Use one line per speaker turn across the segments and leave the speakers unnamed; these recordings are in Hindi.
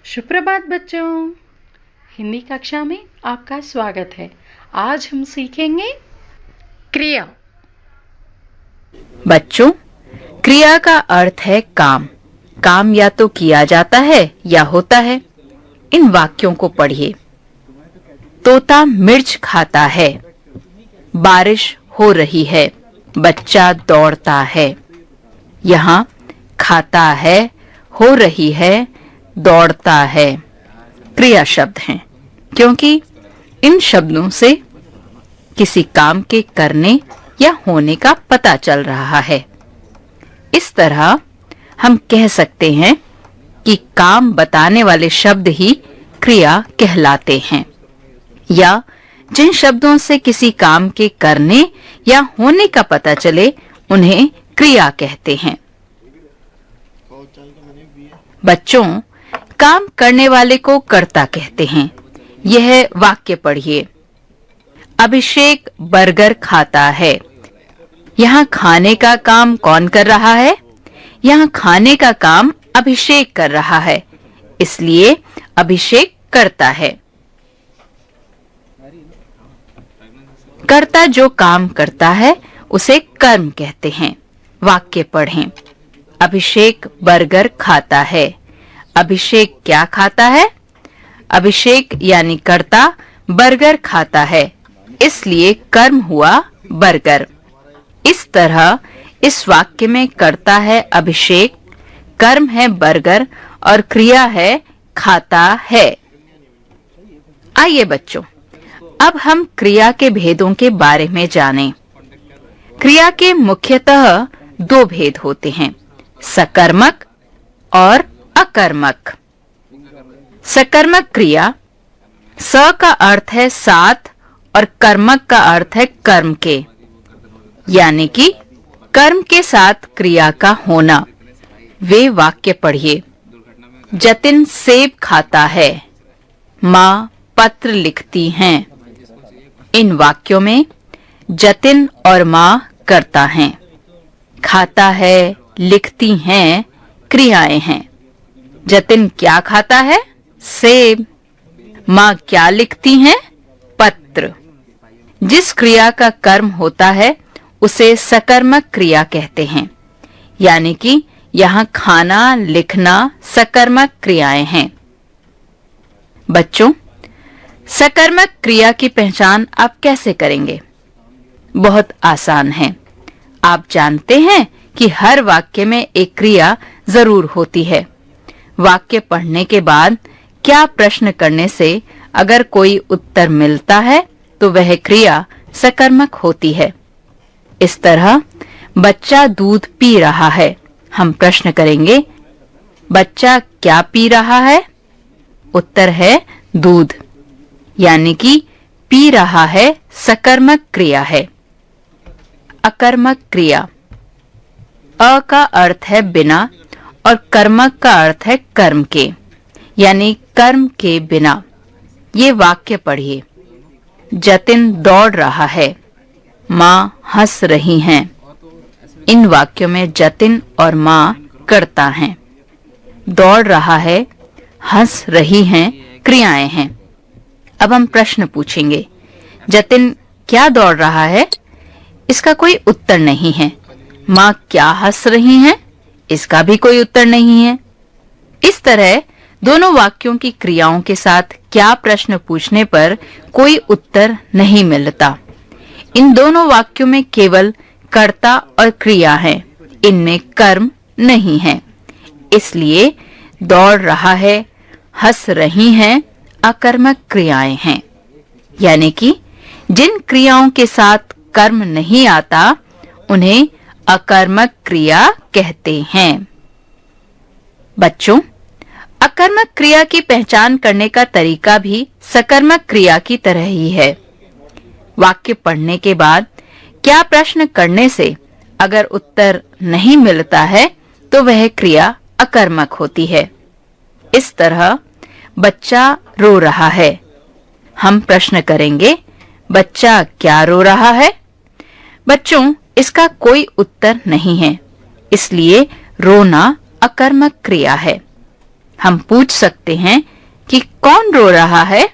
सुप्रभात बच्चों, हिंदी कक्षा में आपका स्वागत है। आज हम सीखेंगे क्रिया।
बच्चों, क्रिया का अर्थ है काम। काम या तो किया जाता है या होता है। इन वाक्यों को पढ़िए। तोता मिर्च खाता है। बारिश हो रही है। बच्चा दौड़ता है। यहाँ खाता है, हो रही है, दौड़ता है क्रिया शब्द हैं, क्योंकि इन शब्दों से किसी काम के करने या होने का पता चल रहा है। इस तरह हम कह सकते हैं कि काम बताने वाले शब्द ही क्रिया कहलाते हैं, या जिन शब्दों से किसी काम के करने या होने का पता चले उन्हें क्रिया कहते हैं। बच्चों, काम करने वाले को कर्ता कहते हैं। यह वाक्य पढ़िए। अभिषेक बर्गर खाता है। यहाँ खाने का काम कौन कर रहा है? यहाँ खाने का काम अभिषेक कर रहा है, इसलिए अभिषेक करता है। कर्ता जो काम करता है उसे कर्म कहते हैं। वाक्य पढ़ें। अभिषेक बर्गर खाता है। अभिषेक क्या खाता है? अभिषेक यानी कर्ता बर्गर खाता है, इसलिए कर्म हुआ बर्गर। इस तरह इस वाक्य में कर्ता है अभिषेक, कर्म है बर्गर और क्रिया है खाता है। आइए बच्चों, अब हम क्रिया के भेदों के बारे में जानें। क्रिया के मुख्यतः दो भेद होते हैं, सकर्मक और अकर्मक। सकर्मक क्रिया, स का अर्थ है साथ और कर्मक का अर्थ है कर्म के, यानी कि कर्म के साथ क्रिया का होना। वे वाक्य पढ़िए। जतिन सेब खाता है। माँ पत्र लिखती हैं। इन वाक्यों में जतिन और माँ कर्ता हैं, खाता है, लिखती हैं क्रियाएं हैं। जतिन क्या खाता है? सेब। माँ क्या लिखती हैं? पत्र। जिस क्रिया का कर्म होता है उसे सकर्मक क्रिया कहते हैं, यानी कि यहाँ खाना, लिखना सकर्मक क्रियाएं हैं। बच्चों, सकर्मक क्रिया की पहचान आप कैसे करेंगे? बहुत आसान है। आप जानते हैं कि हर वाक्य में एक क्रिया जरूर होती है। वाक्य पढ़ने के बाद क्या प्रश्न करने से अगर कोई उत्तर मिलता है तो वह क्रिया सकर्मक होती है। इस तरह बच्चा दूध पी रहा है। हम प्रश्न करेंगे, बच्चा क्या पी रहा है? उत्तर है दूध, यानी कि पी रहा है सकर्मक क्रिया है। अकर्मक क्रिया, अ का अर्थ है बिना और कर्मक का अर्थ है कर्म के, यानी कर्म के बिना। ये वाक्य पढ़िए। जतिन दौड़ रहा है। माँ हंस रही हैं। इन वाक्यों में जतिन और माँ कर्ता हैं। दौड़ रहा है, हंस रही हैं क्रियाएं हैं। अब हम प्रश्न पूछेंगे, जतिन क्या दौड़ रहा है? इसका कोई उत्तर नहीं है। माँ क्या हंस रही हैं? इसका भी कोई उत्तर नहीं है। इस तरह दोनों वाक्यों की क्रियाओं के साथ क्या प्रश्न पूछने पर कोई उत्तर नहीं मिलता। इन दोनों वाक्यों में केवल कर्ता और क्रिया है, इनमें कर्म नहीं है। इसलिए दौड़ रहा है, हंस रही हैं अकर्मक क्रियाएं हैं, यानी कि जिन क्रियाओं के साथ कर्म नहीं आता उन्हें अकर्मक क्रिया कहते हैं। बच्चों, अकर्मक क्रिया की पहचान करने का तरीका भी सकर्मक क्रिया की तरह ही है। वाक्य पढ़ने के बाद क्या प्रश्न करने से अगर उत्तर नहीं मिलता है तो वह क्रिया अकर्मक होती है। इस तरह बच्चा रो रहा है। हम प्रश्न करेंगे, बच्चा क्या रो रहा है? बच्चों, इसका कोई उत्तर नहीं है, इसलिए रोना अकर्मक क्रिया है। हम पूछ सकते हैं कि कौन रो रहा है?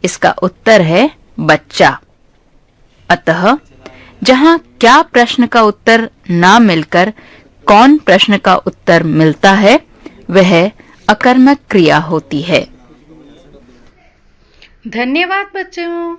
इसका उत्तर है बच्चा। अतः जहां क्या प्रश्न का उत्तर ना मिलकर कौन प्रश्न का उत्तर मिलता है, वह अकर्मक क्रिया होती है।
धन्यवाद बच्चों।